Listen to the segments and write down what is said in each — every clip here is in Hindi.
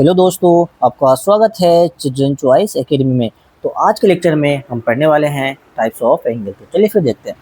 हेलो दोस्तों, आपका स्वागत है चिल्ड्रन चॉइस एकेडमी में। तो आज के लेक्चर में हम पढ़ने वाले हैं टाइप्स ऑफ एंगल। तो चलिए फिर देखते हैं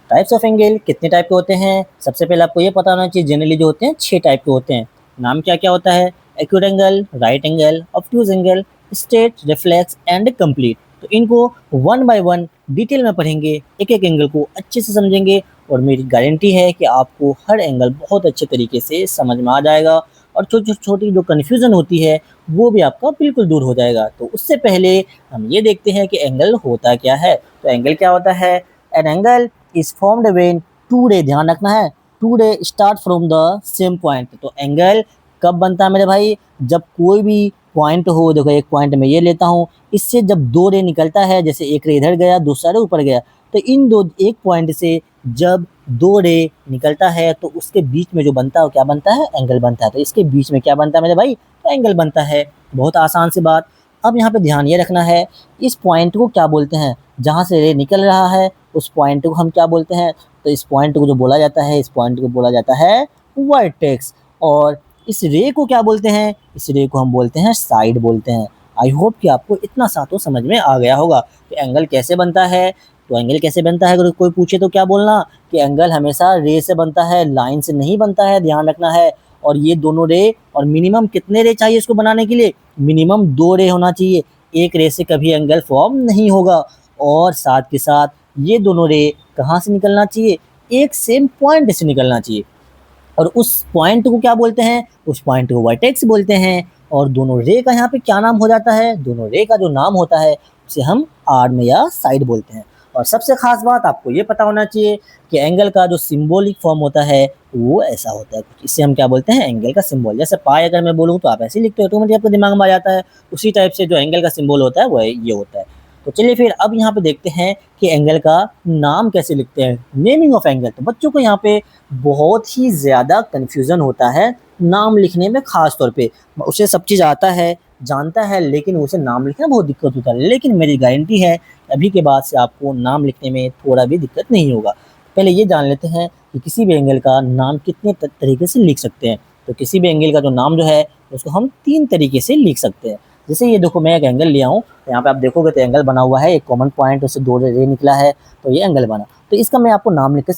टाइप्स ऑफ एंगल कितने टाइप के होते हैं। सबसे पहले आपको ये पता होना चाहिए जनरली जो होते हैं 6 टाइप के होते हैं। नाम क्या क्या होता है? Acute angle, right angle, obtuse angle, straight, reflex and complete. तो इनको वन बाय वन डिटेल में पढ़ेंगे, एक एक एंगल को अच्छे से समझेंगे और मेरी गारंटी है कि आपको हर एंगल बहुत अच्छे तरीके से समझ में आ जाएगा और छोटी छोटी जो कन्फ्यूज़न होती है वो भी आपका बिल्कुल दूर हो जाएगा। तो उससे पहले हम ये देखते हैं कि एंगल होता क्या है। तो एंगल क्या होता है? An angle is formed when two ray, ध्यान रखना है, two ray start from the same point. तो एंगल कब बनता है मेरे भाई? जब कोई भी पॉइंट हो, देखो एक पॉइंट में ये लेता हूँ, इससे जब दो रे निकलता है, जैसे एक रे इधर गया दूसरा रे ऊपर गया, तो इन दो एक पॉइंट से जब दो रे निकलता है तो उसके बीच में जो बनता है वो क्या बनता है? एंगल बनता है। तो इसके बीच में क्या बनता है मेरे भाई? तो एंगल बनता है। बहुत आसान सी बात। अब यहाँ पे ध्यान ये रखना है, इस पॉइंट को क्या बोलते हैं? जहाँ से रे निकल रहा है उस पॉइंट को हम क्या बोलते हैं? तो इस पॉइंट को जो बोला जाता है, इस पॉइंट को बोला जाता है वर्टेक्स। और इस रे को क्या बोलते हैं? इस रे को हम बोलते हैं साइड बोलते हैं। आई होप कि आपको इतना सा तो समझ में आ गया होगा कि एंगल कैसे बनता है। तो एंगल कैसे बनता है अगर कोई पूछे तो क्या बोलना कि एंगल हमेशा रे से बनता है, लाइन से नहीं बनता है, ध्यान रखना है। और ये दोनों रे, और मिनिमम कितने रे चाहिए इसको बनाने के लिए? मिनिमम 2 रे होना चाहिए। एक रे से कभी एंगल फॉर्म नहीं होगा। और साथ के साथ ये दोनों रे कहाँ से निकलना चाहिए? एक सेम पॉइंट से निकलना चाहिए। और उस पॉइंट को क्या बोलते हैं? उस पॉइंट को वर्टेक्स बोलते हैं। और दोनों रे का यहाँ पे क्या नाम हो जाता है? दोनों रे का जो नाम होता है उसे हम आर्म या साइड बोलते हैं। और सबसे खास बात आपको ये पता होना चाहिए कि एंगल का जो सिंबॉलिक फॉर्म होता है वो ऐसा होता है कुछ। इसे हम क्या बोलते हैं? एंगल का सिंबल। जैसे पाई अगर मैं बोलूँ तो आप ऐसे लिखते हो, ऑटोमेटिक आपके दिमाग में आ जाता है। उसी टाइप से जो एंगल का सिंबल होता है वो ये होता है। तो चलिए फिर अब यहाँ पे देखते हैं कि एंगल का नाम कैसे लिखते हैं, नेमिंग ऑफ एंगल। तो बच्चों को यहाँ पे बहुत ही ज़्यादा कन्फ्यूज़न होता है नाम लिखने में। ख़ास तौर पे उसे सब चीज़ आता है, जानता है, लेकिन उसे नाम लिखना बहुत दिक्कत होता है। लेकिन मेरी गारंटी है अभी के बाद से आपको नाम लिखने में थोड़ा भी दिक्कत नहीं होगा। पहले ये जान लेते हैं कि किसी भी एंगल का नाम कितने तरीके से लिख सकते हैं। तो किसी भी एंगल का जो नाम जो है उसको हम 3 तरीके से लिख सकते हैं। जैसे ये देखो, मैं एक एंगल लिया हूँ, यहाँ पे आप देखोगे तो एंगल बना हुआ है, एक कॉमन पॉइंट, उससे 2 रे निकला है, तो ये एंगल बना। तो इसका मैं आपको नाम लिख कर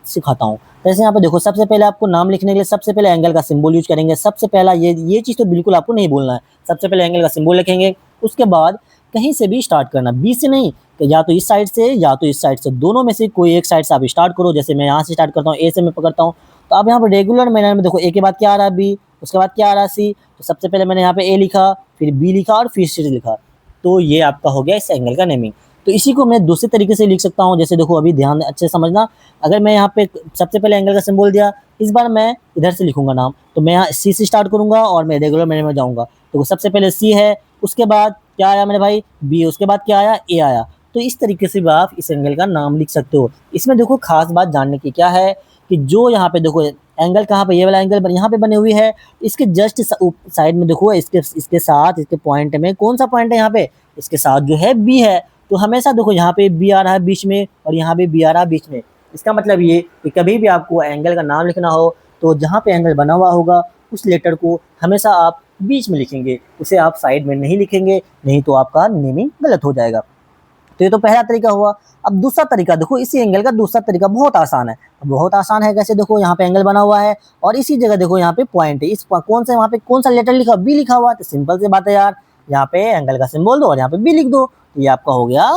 सिखाता हूँ। जैसे यहाँ पे देखो, सबसे पहले आपको नाम लिखने के लिए सबसे पहले एंगल का सिंबल यूज करेंगे। सबसे पहला ये चीज़ तो बिल्कुल आपको नहीं बोलना है। सबसे पहले एंगल का सिंबल लिखेंगे, उसके बाद कहीं से भी स्टार्ट करना, बी से नहीं, कि या तो इस साइड से या तो इस साइड से, दोनों में से कोई एक साइड से आप स्टार्ट करो। जैसे मैं यहाँ से स्टार्ट करता हूँ, ए से मैं पकड़ता हूँ, तो आप यहाँ पर रेगुलर मैनर में देखो, ए के बाद क्या आ रहा है? बी, उसके बाद क्या आ रहा है? सी। तो सबसे पहले मैंने यहाँ पे ए लिखा, फिर बी लिखा और फिर सी लिखा। तो ये आपका हो गया इस एंगल का नेमिंग। तो इसी को मैं दूसरे तरीके से लिख सकता हूँ। जैसे देखो, अभी ध्यान अच्छे से समझना, अगर मैं यहाँ पे सबसे पहले एंगल का सिंबल दिया, इस बार मैं इधर से लिखूंगा नाम, तो मैं यहाँ सी से स्टार्ट करूंगा और मैं रेगुलर मैनर में जाऊंगा। तो सबसे पहले सी है, उसके बाद क्या आया मेरे भाई? बी, उसके बाद क्या आया? ए आया। तो इस तरीके से भी आप इस एंगल का नाम लिख सकते हो। इसमें देखो खास बात जानने की क्या है कि जो यहाँ पे देखो एंगल कहाँ पे, ये वाला एंगल यहाँ पे बनी हुई है, इसके जस्ट साइड में देखो, इसके साथ, इसके पॉइंट में कौन सा पॉइंट है? यहाँ पे इसके साथ जो है बी है। तो हमेशा देखो यहाँ पे बी आ रहा है बीच में और यहाँ पे बी आ रहा है बीच में। इसका मतलब ये कि कभी भी आपको एंगल का नाम लिखना हो तो जहाँ पे एंगल बना हुआ होगा उस लेटर को हमेशा आप बीच में लिखेंगे, उसे आप साइड में नहीं लिखेंगे, नहीं तो आपका नेमिंग गलत हो जाएगा। तो ये तो पहला तरीका हुआ। अब दूसरा तरीका देखो, इसी एंगल का दूसरा तरीका बहुत आसान है। बहुत आसान है कैसे? देखो यहाँ पे एंगल बना हुआ है और इसी जगह देखो यहाँ पे पॉइंट है, इस कौन सा, वहाँ पे कौन सा लेटर लिखा? बी लिखा हुआ है। तो सिंपल सी बात है यार, यहाँ पे एंगल का सिंबल दो और यहाँ पे बी लिख दो। तो ये आपका हो गया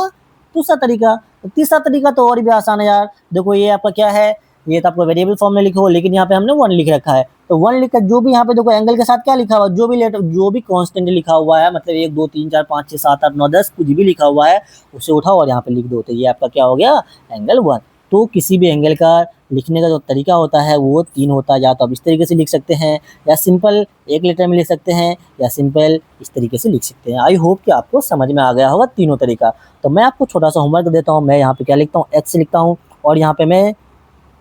दूसरा तरीका। तो तीसरा तरीका तो और भी आसान है यार। देखो ये आपका क्या है, ये तो आपको वेरिएबल फॉर्म में लिखो, लेकिन यहाँ पे हमने 1 लिख रखा है। तो 1 लिखकर जो भी यहाँ पे देखो एंगल के साथ क्या लिखा हुआ है, जो भी लेटर, जो भी कांस्टेंट लिखा हुआ है, मतलब 1 2 3 4 5 6 7 8 9 10 कुछ भी लिखा हुआ है, उसे उठाओ और यहाँ पे लिख दो। तो ये आपका क्या हो गया? एंगल 1। तो किसी भी एंगल का लिखने का जो तरीका होता है वो 3 होता है। या तो आप इस तरीके से लिख सकते हैं, या सिंपल एक लेटर में लिख सकते हैं, या सिंपल इस तरीके से लिख सकते हैं। आई होप कि आपको समझ में आ गया होगा तीनों तरीका। तो मैं आपको छोटा सा होमवर्क देता हूँ। मैं यहाँ पे क्या लिखता हूँ? एक्स लिखता हूँ और यहाँ पे मैं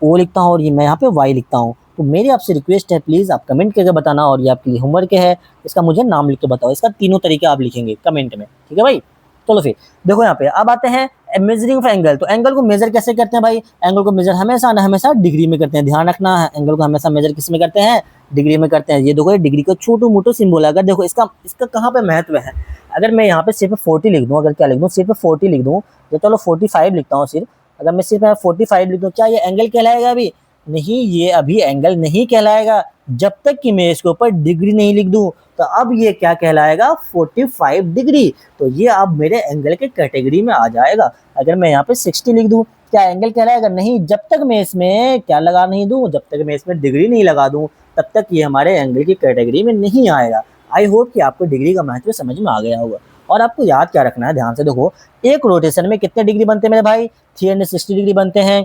ओ लिखता हूँ और ये मैं यहाँ पे वाई लिखता हूँ। तो मेरी आपसे रिक्वेस्ट है, प्लीज़ आप कमेंट करके बताना, और ये आपके लिए होमवर्क है, इसका मुझे नाम लिख के बताओ। इसका तीनों तरीके आप लिखेंगे कमेंट में, ठीक है भाई? चलो फिर देखो यहाँ पे अब आते हैं मेजरिंग ऑफ एंगल। तो एंगल को मेजर कैसे करते हैं भाई? एंगल को मेजर हमेशा डिग्री में करते हैं। ध्यान रखना है, एंगल को हमेशा मेजर किस में करते हैं? डिग्री में करते हैं। ये देखो ये डिग्री का छोटू मोटू सिंबल है। अगर देखो इसका इसका कहाँ पे महत्व है, अगर मैं यहाँ पे सिर्फ 40 लिख दूँ, अगर क्या लिख दूँ, सिर्फ 40 लिख दूँ, तो चलो 45 लिखता हूँ सिर्फ। अगर मैं सिर्फ 45 लिख दूँ, क्या ये एंगल कहलाएगा? अभी नहीं, ये अभी एंगल नहीं कहलाएगा जब तक कि मैं इसके ऊपर डिग्री नहीं लिख दूं। तो अब ये क्या कहलाएगा? 45 डिग्री। तो ये अब मेरे एंगल के कैटेगरी में आ जाएगा। अगर मैं यहाँ पे 60 लिख दूं, क्या एंगल कहलाएगा? नहीं, जब तक मैं इसमें क्या लगा नहीं दूं, जब तक मैं इसमें डिग्री नहीं लगा दूं, तब तक ये हमारे एंगल की कैटेगरी में नहीं आएगा। आई होप कि आपको डिग्री का महत्व समझ में आ गया होगा। और आपको याद क्या रखना है, ध्यान से देखो, एक रोटेशन में कितने डिग्री बनते हैं मेरे भाई? 360 डिग्री बनते हैं।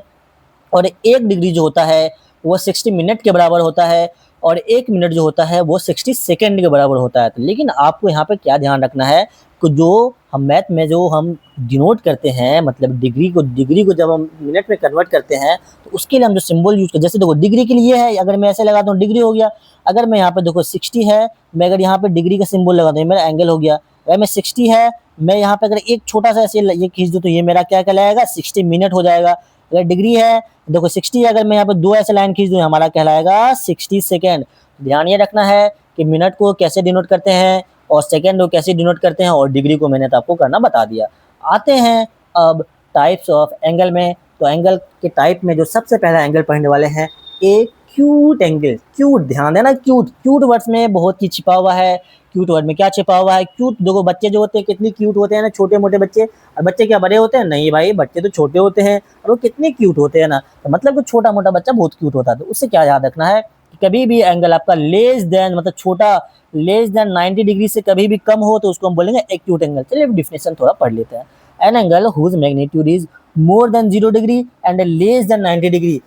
और एक डिग्री जो होता है वो 60 मिनट के बराबर होता है, और एक मिनट जो होता है वो 60 सेकेंड के बराबर होता है। तो लेकिन आपको यहाँ पे क्या ध्यान रखना है कि जो हम मैथ में जो हम डिनोट करते हैं, मतलब डिग्री को जब हम मिनट में कन्वर्ट करते हैं, तो उसके लिए हम जो सिंबल यूज करते हैं, जैसे देखो डिग्री के लिए है, अगर मैं ऐसे लगाता हूँ डिग्री हो गया। अगर मैं यहाँ पे देखो 60 है, मैं अगर यहाँ पे डिग्री का सिंबल लगाता हूँ, मेरा एंगल हो गया। अगर मैं 60 है, मैं यहाँ पे अगर एक छोटा सा ऐसे ये खींच दूँ, तो ये मेरा क्या कहलाएगा? 60 मिनट हो जाएगा। अगर डिग्री है, देखो 60 है, अगर मैं यहाँ पे दो ऐसे लाइन खींच दूँ, हमारा कहलाएगा 60 सेकेंड। ध्यान ये रखना है कि मिनट को कैसे डिनोट करते हैं और सेकेंड को कैसे डिनोट करते हैं, और डिग्री को मैंने तो आपको करना बता दिया। आते हैं अब टाइप्स ऑफ एंगल में। तो एंगल के टाइप में जो सबसे पहला एंगल पढ़ने वाले हैं एक्यूट एंगल। क्यूट, ध्यान देना, क्यूट क्यूट वर्ड्स में बहुत ही छिपा हुआ है। क्यूट वर्ड में क्या छिपा हुआ है? क्यूट देखो, बच्चे जो होते हैं कितनी क्यूट होते हैं ना, छोटे मोटे बच्चे। और बच्चे क्या बड़े होते हैं? नहीं भाई, बच्चे तो छोटे होते हैं और वो कितने क्यूट होते हैं ना। तो मतलब कि छोटा मोटा बच्चा बहुत क्यूट होता है। तो उससे क्या याद रखना है कि कभी भी एंगल आपका लेस देन, मतलब छोटा, लेस देन 90 डिग्री से कभी भी कम हो, तो उसको हम बोलेंगे एक्यूट एंगल। चलिए डिफिनेशन थोड़ा पढ़ लेते हैं। An angle whose magnitude is more than 0 degree and less than 90 degree.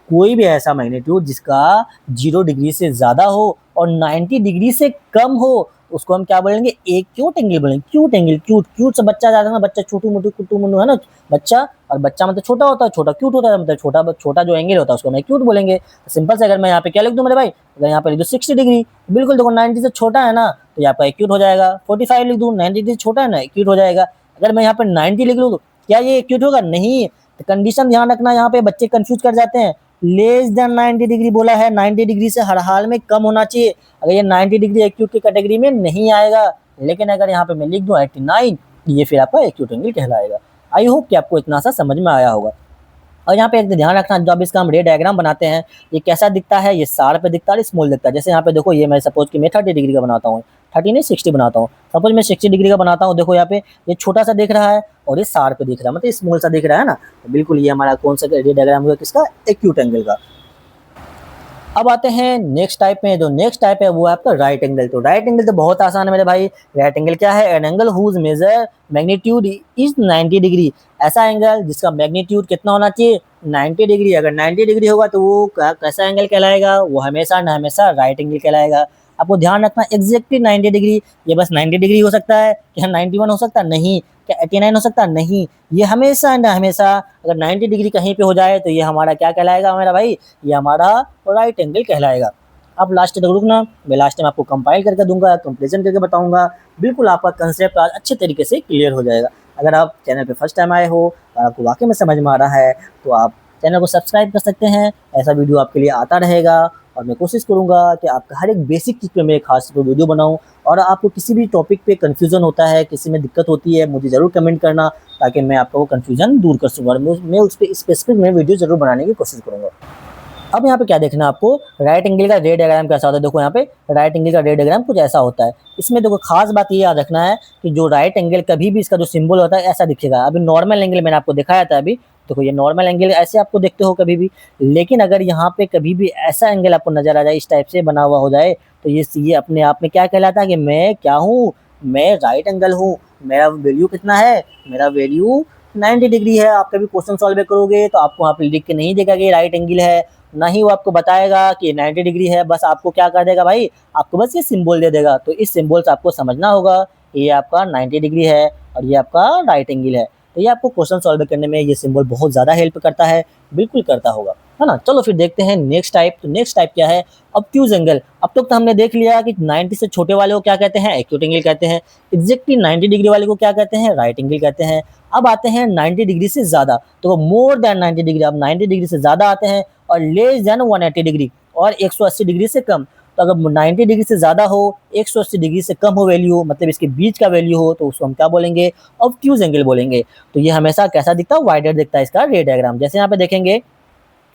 कोई भी ऐसा मैग्नीट्यूड जिसका 0 डिग्री से ज्यादा हो और 90 डिग्री से कम हो, उसको हम क्या बोलेंगे? एक्यूट एंगल बोलेंगे। क्यूट एंगल, क्यूट क्यूट से बच्चा ज्यादा ना, बच्चा छोटू मोटू कुट्टू मुन्नू है ना बच्चा, और बच्चा मतलब छोटा होता है, छोटा क्यूट होता है, मतलब छोटा छोटा जो एंगल होता है उसको मैं क्यूट बोलेंगे। सिंपल से अगर मैं यहाँ पे क्या लिख दूं मेरे भाई, अगर यहाँ पे लिख दूं 60 डिग्री, बिल्कुल देखो 90 से छोटा है ना, तो यहाँ पे एक्यूट हो जाएगा। 45 लिख दूं, 90 डिग्री से छोटा है ना, एक्यूट हो जाएगा। अगर मैं यहाँ पे 90 लिख लूँ, तो क्या ये एक्यूट होगा? नहीं। तो कंडीशन ध्यान रखना, यहाँ पे बच्चे कंफ्यूज कर जाते हैं। लेस देन 90 डिग्री बोला है, 90 डिग्री से हर हाल में कम होना चाहिए। अगर ये 90 डिग्री एक्यूट की कैटेगरी में नहीं आएगा। लेकिन अगर यहाँ पे मैं लिख दूं 89, ये फिर आपका एक्यूट एंगल कहलाएगा। आई होप कि आपको इतना सा समझ में आया होगा। और यहाँ पे एक ध्यान रखना, जब इसका हम रे डायग्राम बनाते हैं, ये कैसा दिखता है? ये सार पे दिखता है, स्मॉल दिखता है। जैसे यहाँ पे देखो, ये मैं सपोज कि मैं 30 डिग्री का बनाता हूँ, 30 नहीं 60 बनाता हूँ। सपोज मैं 60 डिग्री का बनाता हूँ, देखो यहाँ पे ये छोटा सा दिख रहा है और ये सार पे दिख रहा है, मतलब स्मॉल सा दिख रहा है ना। तो बिल्कुल ये हमारा कौन सा रे डायग्राम होगा? किसका? एक्यूट एंगल का। अब आते हैं नेक्स्ट टाइप में। जो नेक्स्ट टाइप है वो है आपका राइट एंगल। तो राइट एंगल तो बहुत आसान है मेरे भाई। राइट एंगल क्या है? An angle whose measure magnitude is 90 degree. ऐसा एंगल जिसका मैग्नीट्यूड कितना होना चाहिए? 90 डिग्री। अगर 90 डिग्री होगा तो वो कैसा एंगल कहलाएगा? वो हमेशा न हमेशा राइट एंगल कहलाएगा। आपको ध्यान रखना, एग्जैक्टली 90 डिग्री। ये बस 90 डिग्री हो सकता है, क्या 91 हो सकता है? नहीं। क्या 89 हो सकता है? नहीं। ये हमेशा न हमेशा, अगर 90 डिग्री कहीं पे हो जाए तो ये हमारा क्या कहलाएगा मेरा भाई? ये हमारा राइट एंगल कहलाएगा। अब लास्ट तक रुकना, मैं लास्ट में आपको कंपाइल करके दूंगा, कंपेरिजन करके बताऊंगा। बिल्कुल आपका कंसेप्ट आज अच्छे तरीके से क्लियर हो जाएगा। अगर आप चैनल पे फर्स्ट टाइम आए हो और आपको वाकई में समझ में आ रहा है, तो आप चैनल को सब्सक्राइब कर सकते हैं। ऐसा वीडियो आपके लिए आता रहेगा और मैं कोशिश करूंगा कि आपका हर एक बेसिक चीज़ पे मैं खास पे वीडियो बनाऊं। और आपको किसी भी टॉपिक पे कन्फ्यूजन होता है, किसी में दिक्कत होती है, मुझे ज़रूर कमेंट करना, ताकि मैं आपका वो कन्फ्यूजन दूर कर सकूँ और मैं उस पर स्पेसिफिक में वीडियो ज़रूर बनाने की कोशिश करूँगा। अब यहाँ पे क्या देखना है आपको? राइट एंगल का रे डायग्राम कैसा होता है? देखो यहाँ पे राइट एंगल का रे डायग्राम कुछ ऐसा होता है। इसमें देखो खास बात ये याद रखना है कि जो राइट एंगल कभी भी इसका जो सिंबल होता है ऐसा दिखेगा। अभी नॉर्मल एंगल मैंने आपको दिखाया था, अभी देखो ये नॉर्मल एंगल ऐसे आपको देखते हो कभी भी। लेकिन अगर यहाँ पे कभी भी ऐसा एंगल आपको नजर आ जाए, इस टाइप से बना हुआ हो जाए, तो ये अपने आप में क्या कहलाता है कि मैं क्या हूँ? मैं राइट एंगल हूँ। मेरा वैल्यू कितना है? मेरा वैल्यू 90 डिग्री है। आप कभी क्वेश्चन सॉल्व करोगे तो आपको वहाँ पे लिख के नहीं देगा कि राइट एंगल है, ना ही वो आपको बताएगा कि 90 डिग्री है। बस आपको क्या कर देगा भाई? आपको बस ये सिंबल दे देगा। तो इस सिंबल से आपको समझना होगा ये आपका 90 डिग्री है और ये आपका राइट एंगल है। तो ये आपको क्वेश्चन सॉल्व करने में ये सिंबल बहुत ज़्यादा हेल्प करता है, बिल्कुल करता होगा। है ना। चलो फिर देखते हैं नेक्स्ट टाइप। तो नेक्स्ट टाइप क्या है, ऑब्ट्यूज एंगल। अब तक तो हमने देख लिया कि 90 से छोटे वाले को क्या कहते हैं, एक्यूट एंगल कहते हैं। एग्जैक्टली 90 डिग्री वाले को क्या कहते हैं, राइट एंगल कहते हैं। अब आते हैं 90 डिग्री से ज्यादा, तो मोर देन 90 डिग्री, अब 90 डिग्री से ज्यादा आते हैं, और लेस देन 180 डिग्री और 180 डिग्री से कम। तो अगर 90 डिग्री से ज्यादा हो, 180 डिग्री से कम हो वैल्यू, मतलब इसके बीच का वैल्यू हो, तो उसको हम क्या बोलेंगे, ऑब्ट्यूज एंगल बोलेंगे। तो ये हमेशा कैसा दिखता है, वाइडर दिखता है इसका रे डायग्राम। जैसे यहाँ पे देखेंगे,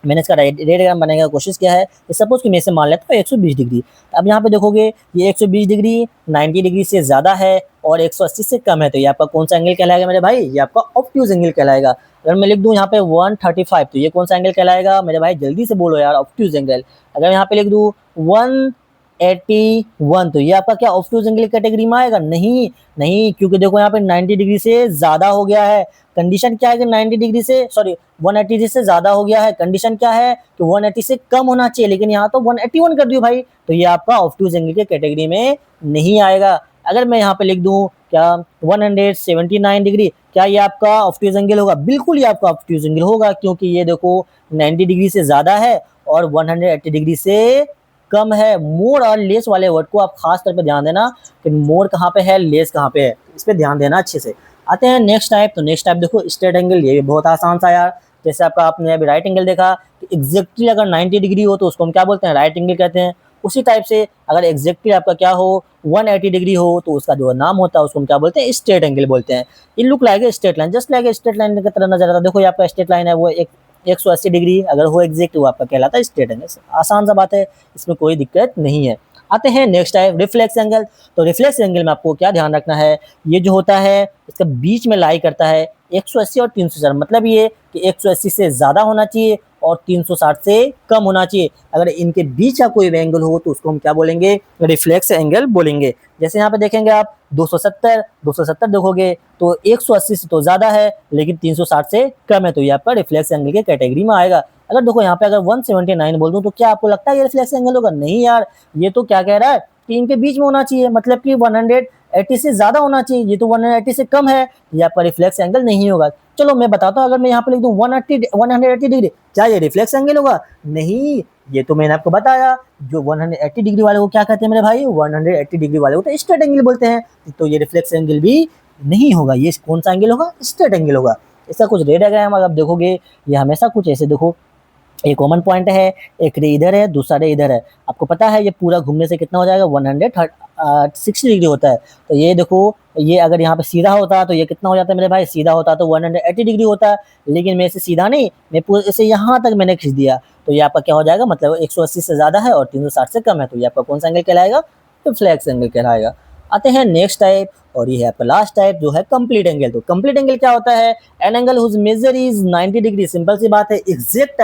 मैंने इसका रे डायग्राम बनाने का कोशिश किया है कि सपोज कि मैं इसे मान लेता हूँ 120 डिग्री। अब यहाँ पे देखोगे ये 120 डिग्री 90 डिग्री से ज़्यादा है और 180 से कम है, तो ये आपका कौन सा एंगल कहलाएगा मेरे भाई, ये आपका ऑब्ट्यूज एंगल कहलाएगा। अगर मैं लिख दूँ यहाँ पे 135, तो ये कौन सा एंगल कहलाएगा मेरे भाई, जल्दी से बोलो यार, ऑब्ट्यूज एंगल। अगर यहाँ पे लिख दूँ 181, तो ये आपका क्या ऑब्ट्यूज एंगल कैटेगरी में आएगा, नहीं नहीं, क्योंकि देखो यहाँ पे 90 डिग्री से ज्यादा हो गया है। कंडीशन क्या है कि 90 डिग्री से, सॉरी 180 डिग्री से ज्यादा हो गया है। कंडीशन क्या है कि 180 से कम होना चाहिए, लेकिन यहाँ तो 181 कर दियो भाई, तो ये आपका ऑब्ट्यूज एंगल के कैटेगरी में नहीं आएगा। अगर मैं यहाँ पे लिख दूं क्या 179 डिग्री, क्या ये आपका ऑब्ट्यूज एंगल होगा, बिल्कुल ये आपका ऑब्ट्यूज एंगल होगा, क्योंकि ये देखो 90 डिग्री से ज्यादा है और 180 डिग्री से कम है। मोर और लेस वाले वर्ड को आप खास तौर पे ध्यान देना कि मोर कहाँ पे है, लेस कहाँ पे है, इस पे ध्यान देना अच्छे से। आते हैं नेक्स्ट टाइप। तो नेक्स्ट टाइप देखो स्ट्रेट एंगल, ये भी बहुत आसान सा यार। जैसे आपका आपने अभी राइट एंगल देखा कि एग्जैक्टली अगर 90 डिग्री हो तो उसको हम क्या बोलते हैं, राइट एंगल कहते हैं। उसी टाइप से अगर एग्जैक्टली आपका क्या हो 180 डिग्री हो, तो उसका जो नाम होता है उसको हम क्या बोलते हैं, स्ट्रेट एंगल बोलते हैं। ये look like straight line, just like straight line की तरह नजर आता है। देखो ये आपका स्ट्रेट लाइन है, वो एक 180 डिग्री अगर हो एग्जैक्ट, वो आपका कहलाता है स्ट्रेट एंगल। आसान सा बात है, इसमें कोई दिक्कत नहीं है। आते हैं नेक्स्ट टाइप रिफ्लेक्स एंगल। तो रिफ्लेक्स एंगल में आपको क्या ध्यान रखना है, ये जो होता है इसका बीच में लाई करता है 180 और 360, मतलब ये कि 180 से ज्यादा होना चाहिए और 360 से कम होना चाहिए। अगर इनके बीच का कोई एंगल हो तो उसको हम क्या बोलेंगे, रिफ्लेक्स एंगल बोलेंगे। जैसे यहाँ पे देखेंगे आप 270 देखोगे तो 180 से तो ज्यादा है लेकिन 360 से कम है, तो ये आपका रिफ्लेक्स एंगल के कैटेगरी में आएगा। अगर देखो यहाँ पे अगर 179 बोल दूं तो क्या आपको लगता है ये रिफ्लेक्स एंगल होगा, नहीं यार, ये तो क्या कह रहा है कि इनके बीच में होना चाहिए, मतलब कि 180 से ज्यादा होना चाहिए, ये तो 180 से कम है, ये आपका रिफ्लेक्स एंगल नहीं होगा। चलो मैं बताता हूँ, अगर मैं यहाँ पे लिख दूं 180 डिग्री, क्या ये रिफ्लेक्स एंगल होगा, नहीं, ये तो मैंने आपको बताया जो 180 डिग्री वाले को क्या कहते हैं मेरे भाई, 180 डिग्री वाले को तो स्ट्रेट एंगल बोलते हैं, तो ये रिफ्लेक्स एंगल भी नहीं होगा। ये कौन सा एंगल होगा, स्ट्रेट एंगल होगा। इसका कुछ रे डायग्राम अगर आप देखोगे, ये हमेशा कुछ ऐसे देखो, एक कॉमन पॉइंट है, एक रे इधर है, दूसरा रे इधर है। आपको पता है ये पूरा घूमने से कितना हो जाएगा, 160 डिग्री होता है। तो ये देखो, ये अगर यहाँ पे सीधा होता तो ये कितना हो जाता है मेरे भाई, सीधा होता तो 180 डिग्री होता है, लेकिन मैं इसे सीधा नहीं, मैं पूरे इसे यहाँ तक मैंने खींच दिया, तो ये आपका क्या हो जाएगा, मतलब 180 से ज्यादा है और 360 से कम है, तो ये आपका कौन सा एंगल कहलाएगा, तो फ्लैक्स एंगल कहलाएगा। आते हैं नेक्स्ट टाइप, और ये है आपका लास्ट टाइप जो है कंप्लीट एंगल। तो कंप्लीट एंगल क्या होता है, an angle whose measure is 90 degree. Simple सी बात है, एग्जैक्ट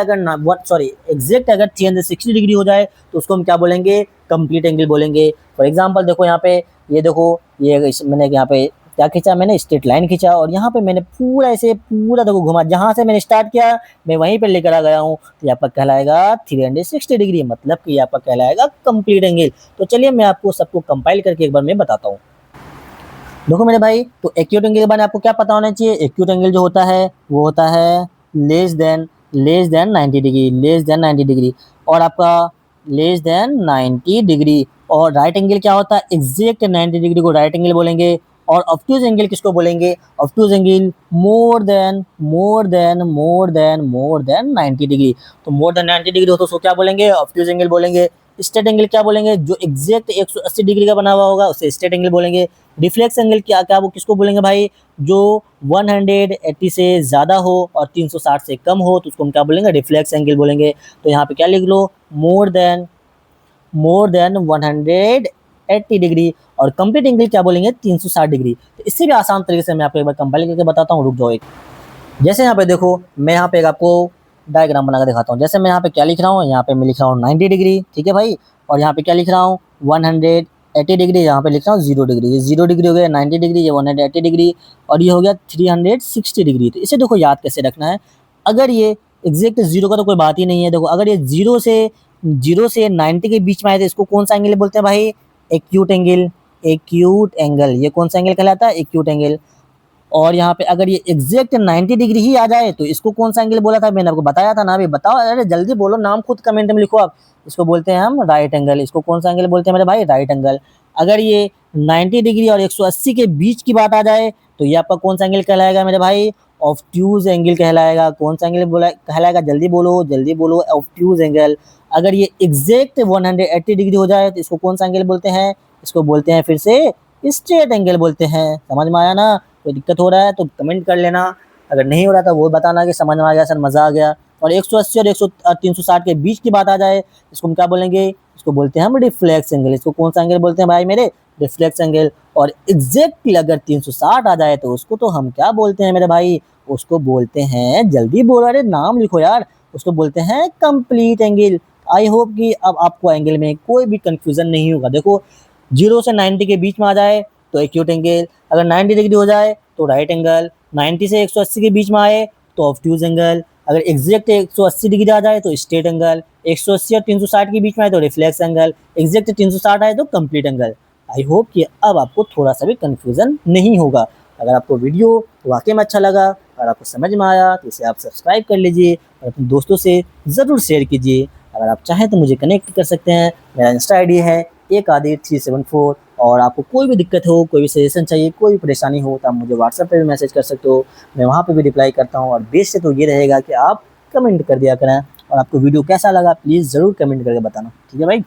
अगर 360 डिग्री हो जाए तो उसको हम क्या बोलेंगे, कंप्लीट एंगल बोलेंगे। फॉर एग्जांपल देखो यहाँ पे, ये देखो, ये मैंने यहाँ पे क्या खींचा, मैंने स्ट्रेट लाइन खींचा और यहाँ पे मैंने पूरा ऐसे पूरा देखो घुमा, जहां से मैंने स्टार्ट किया मैं वहीं पे लेकर आ गया हूँ, तो यहाँ पर कहलाएगा 360 डिग्री, मतलब कि यहाँ पर कहलाएगा कंप्लीट एंगल। तो चलिए मैं आपको सबको कंपाइल करके एक बार मैं बताता हूँ। देखो मेरे भाई, तो एक्यूट एंगल के बारे में आपको क्या पता होना चाहिए, एक्यूट एंगल जो होता है वो होता है less than 90 degree, less than 90 degree, और आपका लेस देन 90 डिग्री। और राइट एंगल क्या होता है, एग्जैक्ट 90 डिग्री को राइट एंगल बोलेंगे। और ऑब्ट्यूज एंगल किसको बोलेंगे, obtuse angle more than 90 degree. तो मोर देन 90 डिग्री हो तो उसको क्या बोलेंगे, ऑब्ट्यूज एंगल बोलेंगे। स्ट्रेट एंगल क्या बोलेंगे, जो एग्जैक्ट 180 डिग्री का बना हुआ होगा उसे स्ट्रेट एंगल बोलेंगे। रिफ्लेक्स एंगल क्या क्या वो किसको बोलेंगे भाई, जो 180 से ज़्यादा हो और 360 से कम हो तो उसको हम क्या बोलेंगे, रिफ्लेक्स एंगल बोलेंगे। तो यहाँ पे क्या लिख लो, मोर देन 180 डिग्री। और कंप्लीट एंगल क्या बोलेंगे, 360 डिग्री। तो इससे भी आसान तरीके से मैं आपको एक बार कंपाइल करके बताता हूँ, रुक जाओ एक। जैसे यहाँ पे देखो, मैं यहाँ पे एक आपको डायग्राम बना कर दिखाता हूँ। जैसे मैं यहाँ पे क्या लिख रहा हूँ, यहाँ पे मैं लिख रहा हूँ 90 डिग्री, ठीक है भाई, और यहाँ पे क्या लिख रहा हूँ 180 डिग्री, यहाँ पे लिख रहा हूँ 0 डिग्री। ये 0 डिग्री हो गया 90 डिग्री, ये 180 डिग्री, और ये हो गया 360 डिग्री। तो इसे देखो याद कैसे रखना है, अगर ये एग्जैक्ट 0 का तो कोई बात ही नहीं है। देखो अगर ये 0 से 90 के बीच में आए तो इसको कौन सा एंगल बोलते हैं भाई, एक्यूट एंगल। ये कौन सा एंगल कहलाता है, एक्यूट एंगल। और यहाँ पे अगर ये एग्जैक्ट 90 डिग्री ही आ जाए तो इसको कौन सा एंगल बोला था, मैंने आपको बताया था ना अभी। बताओ, अरे जल्दी बोलो, नाम खुद कमेंट में लिखो आप। इसको बोलते हैं हम राइट एंगल। इसको कौन सा एंगल बोलते हैं मेरे भाई? Right angle. अगर ये 90 डिग्री और 180 के बीच की बात आ जाए तो ये आपका कौन सा एंगल कहलाएगा मेरे भाई? ऑब्ट्यूज एंगल कहलाएगा। कौन सा एंगल बोला कहलाएगा? जल्दी बोलो, जल्दी बोलो, ऑब्ट्यूज एंगल। अगर ये एग्जैक्ट 180 डिग्री हो जाए तो इसको कौन सा एंगल बोलते हैं? इसको बोलते हैं फिर से स्ट्रेट एंगल बोलते हैं। समझ में आया ना? कोई दिक्कत हो रहा है तो कमेंट कर लेना, अगर नहीं हो रहा था वो बताना कि समझ में आ गया सर, मजा आ गया। और 180 और 360 के बीच की बात आ जाए, इसको हम क्या बोलेंगे? इसको बोलते हैं हम रिफ्लेक्स एंगल। इसको कौन सा एंगल बोलते हैं भाई मेरे? Reflex angle. और एग्जैक्टली अगर 360 आ जाए तो उसको तो हम क्या बोलते हैं मेरे भाई? उसको बोलते हैं, जल्दी बोलो, अरे नाम लिखो यार, उसको बोलते हैं कंप्लीट एंगल। आई होप कि अब आपको एंगल में कोई भी कंफ्यूजन नहीं होगा। देखो, 0 से 90 के बीच में आ जाए तो एक्यूट एंगल, अगर 90 डिग्री हो जाए तो राइट एंगल, 90 से 180 के बीच में आए तो ऑब्ट्यूज एंगल, अगर एग्जैक्ट 180 डिग्री आ जाए तो स्ट्रेट एंगल, 180 और 360 के बीच में आए तो रिफ्लेक्स एंगल, एग्जैक्ट 360 आए तो कंप्लीट एंगल। आई होप कि अब आपको थोड़ा सा भी कंफ्यूजन नहीं होगा। अगर आपको वीडियो वाकई में अच्छा लगा और आपको समझ में आया तो इसे आप सब्सक्राइब कर लीजिए और अपने दोस्तों से ज़रूर शेयर कीजिए। अगर आप चाहें तो मुझे कनेक्ट कर सकते हैं, मेरा इंस्टा आईडी है AKadir374। और आपको कोई भी दिक्कत हो, कोई भी सजेशन चाहिए, कोई भी परेशानी हो तो आप मुझे व्हाट्सएप पे भी मैसेज कर सकते हो, मैं वहाँ पे भी रिप्लाई करता हूँ। और बेस्ट से तो ये रहेगा कि आप कमेंट कर दिया करें। और आपको वीडियो कैसा लगा प्लीज़ ज़रूर कमेंट करके बताना, ठीक है भाई।